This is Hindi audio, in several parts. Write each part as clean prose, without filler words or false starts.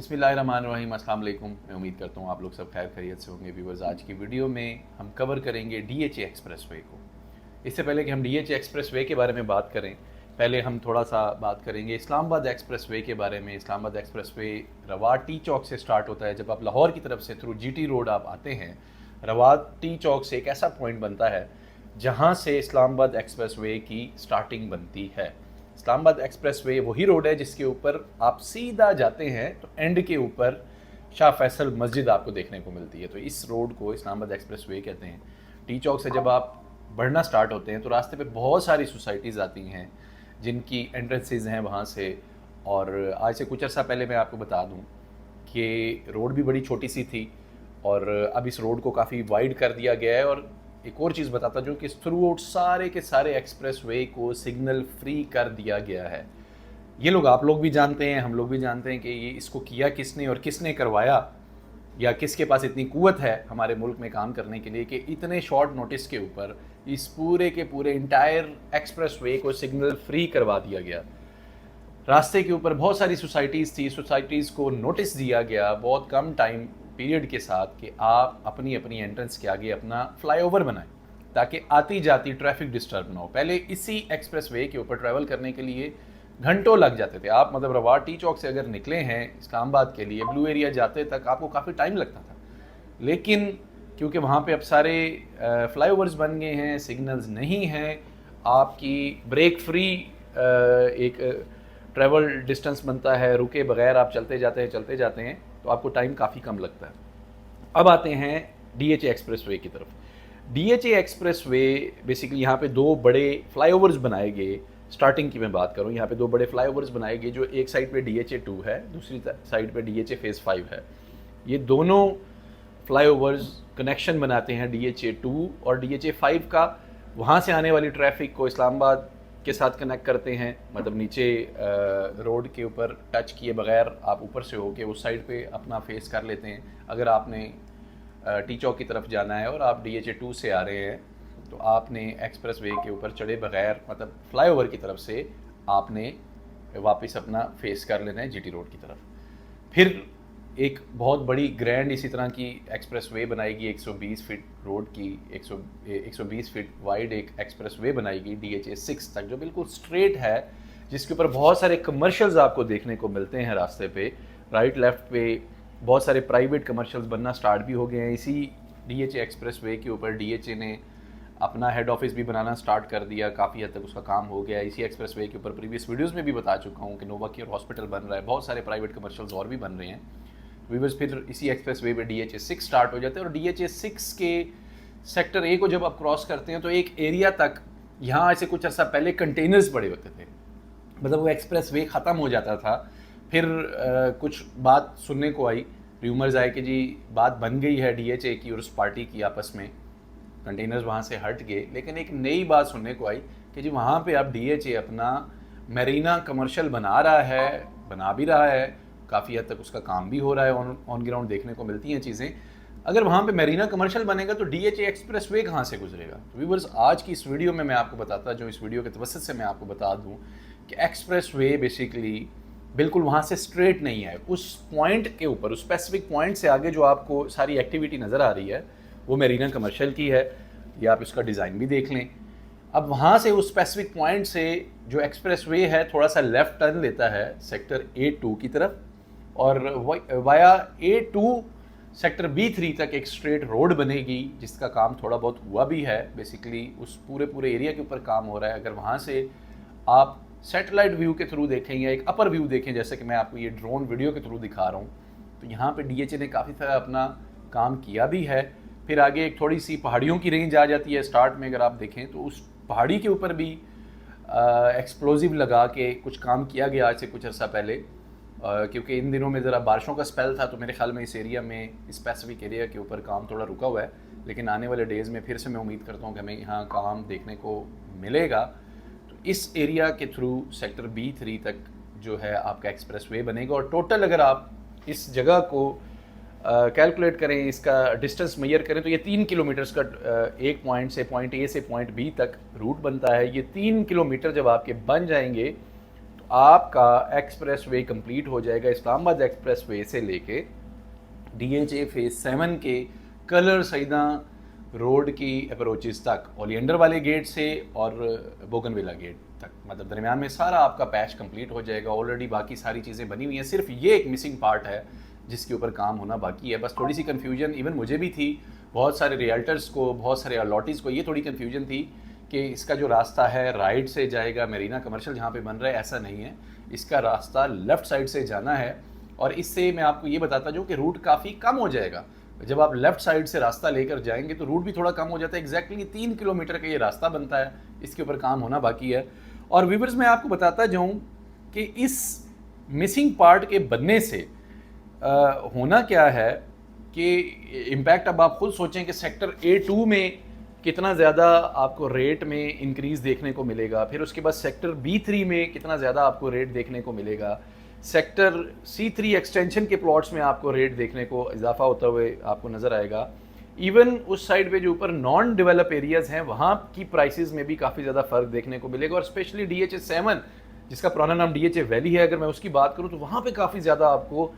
बिस्मिल्लाहिर्रहमानिर्रहीम, अस्सलाम वालेकुम। मैं उम्मीद करता हूँ आप लोग सब खैर खैरियत से होंगे। व्यूवर्स, आज की वीडियो में हम कवर करेंगे डीएचए एक्सप्रेसवे को। इससे पहले कि हम डीएचए एक्सप्रेसवे के बारे में बात करें, पहले हम थोड़ा सा बात करेंगे इस्लामाबाद एक्सप्रेसवे के बारे में। इस्लामाबाद एक्सप्रेसवे रवाट टी चौक से स्टार्ट होता है। जब आप लाहौर की तरफ से थ्रू जीटी रोड आप आते हैं, रवाट टी चौक से एक ऐसा पॉइंट बनता है जहाँ से इस्लामाबाद एक्सप्रेसवे की स्टार्टिंग बनती है। इस्लामाबाद एक्सप्रेसवे वही रोड है जिसके ऊपर आप सीधा जाते हैं तो एंड के ऊपर शाह फैसल मस्जिद आपको देखने को मिलती है। तो इस रोड को इस्लामाबाद एक्सप्रेसवे कहते हैं। टी चौक से जब आप बढ़ना स्टार्ट होते हैं तो रास्ते पे बहुत सारी सोसाइटीज़ आती हैं जिनकी एंट्रेंसेस हैं वहाँ से। और आज से कुछ अर्सा पहले मैं आपको बता दूँ कि रोड भी बड़ी छोटी सी थी और अब इस रोड को काफ़ी वाइड कर दिया गया है। और एक और चीज़ बताता जो कि थ्रू आउट सारे के सारे एक्सप्रेसवे को सिग्नल फ्री कर दिया गया है। ये लोग आप लोग भी जानते हैं, हम लोग भी जानते हैं कि ये इसको किया किसने और किसने करवाया, या किसके पास इतनी कुव्वत है हमारे मुल्क में काम करने के लिए कि इतने शॉर्ट नोटिस के ऊपर इस पूरे के पूरे इंटायर एक्सप्रेसवे को सिग्नल फ्री करवा दिया गया। रास्ते के ऊपर बहुत सारी सोसाइटीज़ थी, सोसाइटीज़ को नोटिस दिया गया बहुत कम टाइम पीरियड के साथ कि आप अपनी अपनी एंट्रेंस के आगे अपना फ्लाईओवर बनाएं ताकि आती जाती ट्रैफिक डिस्टर्ब ना हो। पहले इसी एक्सप्रेसवे के ऊपर ट्रैवल करने के लिए घंटों लग जाते थे। आप मतलब रवाट टी चौक से अगर निकले हैं इस्लामाबाद के लिए, ब्लू एरिया जाते तक आपको काफ़ी टाइम लगता था। लेकिन क्योंकि वहाँ पे अब सारे फ्लाईओवर्स बन गए हैं, सिग्नल्स नहीं हैं, आपकी ब्रेक फ्री एक ट्रैवल डिस्टेंस बनता है, रुके बगैर आप चलते जाते हैं तो आपको टाइम काफ़ी कम लगता है। अब आते हैं डीएचए एक्सप्रेसवे की तरफ। डीएचए एक्सप्रेसवे बेसिकली यहाँ पे दो बड़े फ्लाईओवर्स बनाए गए। स्टार्टिंग की मैं बात करूँ, यहाँ पे दो बड़े फ्लाईओवर्स बनाए गए जो एक साइड पे डीएचए 2 है, दूसरी साइड पे डीएचए फेज़ 5 है। ये दोनों फ्लाईओवर्स कनेक्शन बनाते हैं डीएचए 2 और डीएचए 5 का। वहाँ से आने वाली ट्रैफिक को इस्लामाबाद के साथ कनेक्ट करते हैं। मतलब नीचे रोड के ऊपर टच किए बगैर आप ऊपर से होके उस साइड पे अपना फेस कर लेते हैं। अगर आपने टी चौक की तरफ जाना है और आप डीएचए 2 से आ रहे हैं तो आपने एक्सप्रेसवे के ऊपर चढ़े बगैर मतलब फ्लाईओवर की तरफ से आपने वापस अपना फेस कर लेना है जीटी रोड की तरफ। फिर एक बहुत बड़ी ग्रैंड इसी तरह की एक्सप्रेसवे बनाएगी 120 फीट रोड की, 120 फीट वाइड एक एक्सप्रेसवे बनाएगी डीएचए 6 तक जो बिल्कुल स्ट्रेट है, जिसके ऊपर बहुत सारे कमर्शियल्स आपको देखने को मिलते हैं रास्ते पे। राइट लेफ्ट पे बहुत सारे प्राइवेट कमर्शियल्स बनना स्टार्ट भी हो गए हैं। इसी डीएचए एक्सप्रेसवे के ऊपर डीएचए ने अपना हेड ऑफिस भी बनाना स्टार्ट कर दिया, काफ़ी हद तक उसका काम हो गया। इसी एक्सप्रेसवे के ऊपर प्रीवियस वीडियोस में भी बता चुका हूँ कि नोवाकेयर हॉस्पिटल बन रहा है, बहुत सारे प्राइवेट कमर्शियल्स और भी बन रहे हैं। व्यूअर्स, फिर इसी एक्सप्रेसवे पे डीएचए 6 स्टार्ट हो जाते हैं और डीएचए 6 के सेक्टर ए को जब आप क्रॉस करते हैं तो एक एरिया तक यहाँ से कुछ अर्सा पहले कंटेनर्स पड़े होते थे, मतलब वो एक्सप्रेसवे ख़त्म हो जाता था। फिर कुछ बात सुनने को आई, र्यूमर्स आए कि जी बात बन गई है डीएचए की और उस पार्टी की आपस में, कंटेनर्स वहाँ से हट गए। लेकिन एक नई बात सुनने को आई कि जी वहाँ पे अब डीएचए अपना मैरीना कमर्शियल बना रहा है, बना भी रहा है, काफ़ी हद तक उसका काम भी हो रहा है, ऑन ग्राउंड देखने को मिलती हैं चीज़ें। अगर वहाँ पे मैरीना कमर्शियल बनेगा तो डीएचए एक्सप्रेसवे कहाँ से गुजरेगा? तो व्यूअर्स, आज की इस वीडियो में मैं आपको बताता जो इस वीडियो के तवस्सुत से मैं आपको बता दूँ कि एक्सप्रेसवे बेसिकली बिल्कुल वहाँ से स्ट्रेट नहीं है। उस पॉइंट के ऊपर, उस स्पेसिफिक पॉइंट से आगे जो आपको सारी एक्टिविटी नज़र आ रही है वो मैरीना कमर्शियल की है। ये आप इसका डिज़ाइन भी देख लें। अब वहाँ से उस स्पेसिफिक पॉइंट से जो एक्सप्रेसवे है थोड़ा सा लेफ़्ट टर्न लेता है सेक्टर A2 की तरफ और वाया A2 सेक्टर B3 तक एक स्ट्रेट रोड बनेगी जिसका काम थोड़ा बहुत हुआ भी है। बेसिकली उस पूरे एरिया के ऊपर काम हो रहा है। अगर वहाँ से आप सैटेलाइट व्यू के थ्रू देखें या एक अपर व्यू देखें, जैसे कि मैं आपको ये ड्रोन वीडियो के थ्रू दिखा रहा हूँ, तो यहाँ पे डीएचए ने काफ़ी सारा अपना काम किया भी है। फिर आगे एक थोड़ी सी पहाड़ियों की रेंज आ जाती है स्टार्ट में, अगर आप देखें तो उस पहाड़ी के ऊपर भी एक्सप्लोजिव लगा के कुछ काम किया गया आज से कुछ अर्सा पहले। क्योंकि इन दिनों में ज़रा बारिशों का स्पेल था तो मेरे ख्याल में इस एरिया में, इस स्पेसिफिक एरिया के ऊपर काम थोड़ा रुका हुआ है। लेकिन आने वाले डेज़ में फिर से मैं उम्मीद करता हूँ कि हमें यहाँ काम देखने को मिलेगा। तो इस एरिया के थ्रू सेक्टर B3 तक जो है आपका एक्सप्रेसवे बनेगा और टोटल अगर आप इस जगह को कैलकुलेट करें, इसका डिस्टेंस मेजर करें तो ये 3 किलोमीटर्स का एक पॉइंट से, पॉइंट A से पॉइंट B तक रूट बनता है। ये 3 किलोमीटर जब आपके बन जाएंगे तो आपका एक्सप्रेस वे कम्प्लीट हो जाएगा इस्लामाबाद एक्सप्रेस वे से लेके DHA फेज 7 के कलर सईदा रोड की अप्रोचेस तक, ओलियंडर वाले गेट से और बोगनविला गेट तक, मतलब दरमियान में सारा आपका पैच कंप्लीट हो जाएगा। ऑलरेडी बाकी सारी चीज़ें बनी हुई हैं, सिर्फ ये एक मिसिंग पार्ट है जिसके ऊपर काम होना बाकी है। बस थोड़ी सी कन्फ्यूजन इवन मुझे भी थी, बहुत सारे रियल्टर्स को, बहुत सारे अलॉटीज़ को ये थोड़ी कन्फ्यूजन थी कि इसका जो रास्ता है राइट से जाएगा मरीना कमर्शियल जहाँ पे बन रहा है, ऐसा नहीं है। इसका रास्ता लेफ़्ट साइड से जाना है और इससे मैं आपको ये बताता जाऊँ कि रूट काफ़ी कम हो जाएगा। जब आप लेफ़्ट साइड से रास्ता लेकर जाएंगे तो रूट भी थोड़ा कम हो जाता है। एग्जैक्टली 3 किलोमीटर का ये रास्ता बनता है, इसके ऊपर काम होना बाकी है। और व्यूअर्स मैं आपको बताता जाऊँ कि इस मिसिंग पार्ट के बनने से होना क्या है कि इम्पैक्ट अब आप खुद सोचें कि सेक्टर A2 में कितना ज़्यादा आपको रेट में इंक्रीज़ देखने को मिलेगा, फिर उसके बाद सेक्टर B3 में कितना ज़्यादा आपको रेट देखने को मिलेगा, सेक्टर C3 एक्सटेंशन के प्लॉट्स में आपको रेट देखने को इजाफा होता हुए आपको नज़र आएगा। इवन उस साइड पे जो ऊपर नॉन डेवलप एरियाज़ हैं वहाँ की प्राइसेस में भी काफ़ी ज़्यादा फ़र्क देखने को मिलेगा। और स्पेशली DHA 7 जिसका पुराना नाम DHA वैली है, अगर मैं उसकी बात करूँ तो वहाँ पे काफ़ी ज़्यादा आपको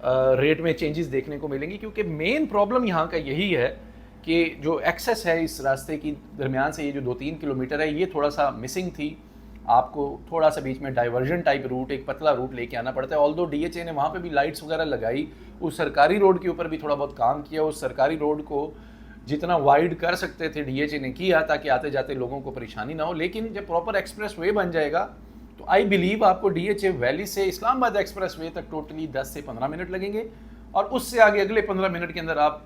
रेट में चेंजेस देखने को मिलेंगी, क्योंकि मेन प्रॉब्लम यहाँ का यही है कि जो एक्सेस है इस रास्ते की दरमियान से, ये जो 2-3 किलोमीटर है, ये थोड़ा सा मिसिंग थी। आपको थोड़ा सा बीच में डाइवर्जन टाइप रूट, एक पतला रूट लेके आना पड़ता है। ऑल्दो DHA ने वहाँ पे भी लाइट्स वगैरह लगाई, उस सरकारी रोड के ऊपर भी थोड़ा बहुत काम किया। उस सरकारी रोड को जितना वाइड कर सकते थे DHA ने किया, ताकि आते जाते लोगों को परेशानी ना हो। लेकिन जब प्रॉपर एक्सप्रेस वे बन जाएगा तो आई बिलीव आपको DHA वैली से इस्लामाबाद एक्सप्रेस वे तक टोटली 10 से 15 मिनट लगेंगे, और उससे आगे अगले 15 मिनट के अंदर आप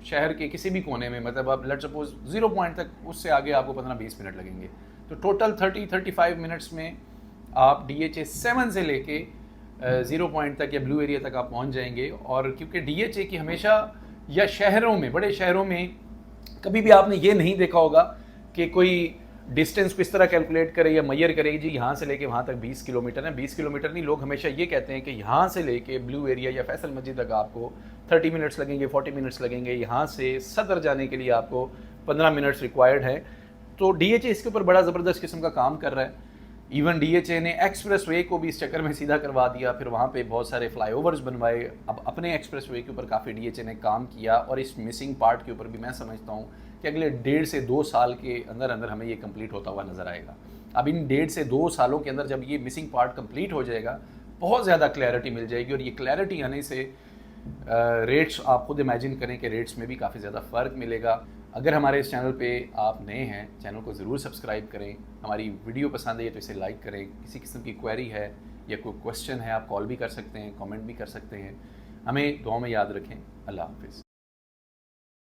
शहर के किसी भी कोने में, मतलब आप लेट्स सपोज 0 पॉइंट तक, उससे आगे आपको 15-20 मिनट लगेंगे। तो टोटल 30-35 मिनट्स में आप DHA 7 से लेके 0 पॉइंट तक या ब्लू एरिया तक आप पहुंच जाएंगे। और क्योंकि DHA की हमेशा, या शहरों में, बड़े शहरों में कभी भी आपने ये नहीं देखा होगा कि कोई डिस्टेंस को इस तरह कैलकुलेट करे या मैयर करे जी यहाँ से लेके वहाँ तक 20 किलोमीटर है। 20 किलोमीटर नहीं, लोग हमेशा ये कहते हैं कि यहाँ से लेके ब्लू एरिया या फैसल मस्जिद तक आपको 30 मिनट्स लगेंगे, 40 मिनट्स लगेंगे। यहाँ से सदर जाने के लिए आपको 15 मिनट्स रिक्वायर्ड है। तो DHA इसके ऊपर बड़ा ज़बरदस्त किस्म का काम कर रहा है। इवन DHA ने एक्सप्रेस वे को भी इस चक्कर में सीधा करवा दिया, फिर वहाँ पे बहुत सारे फ्लाईओवर्स बनवाए। अब अपने एक्सप्रेस वे के ऊपर काफ़ी DHA ने काम किया, और इस मिसिंग पार्ट के ऊपर भी मैं समझता हूँ कि अगले 1.5 से 2 साल के अंदर अंदर हमें ये कंप्लीट होता हुआ नज़र आएगा। अब इन 1.5 से 2 सालों के अंदर जब ये मिसिंग पार्ट कंप्लीट हो जाएगा, बहुत ज़्यादा क्लैरिटी मिल जाएगी, और ये क्लैरिटी आने से रेट्स आप खुद इमेजिन करें कि रेट्स में भी काफ़ी ज़्यादा फ़र्क मिलेगा। अगर हमारे इस चैनल पे आप नए हैं, चैनल को ज़रूर सब्सक्राइब करें। हमारी वीडियो पसंद है तो इसे लाइक करें। किसी किस्म की क्वेरी है या कोई क्वेश्चन है, आप कॉल भी कर सकते हैं, कमेंट भी कर सकते हैं। हमें दुआ में याद रखें। अल्लाह हाफ़िज़।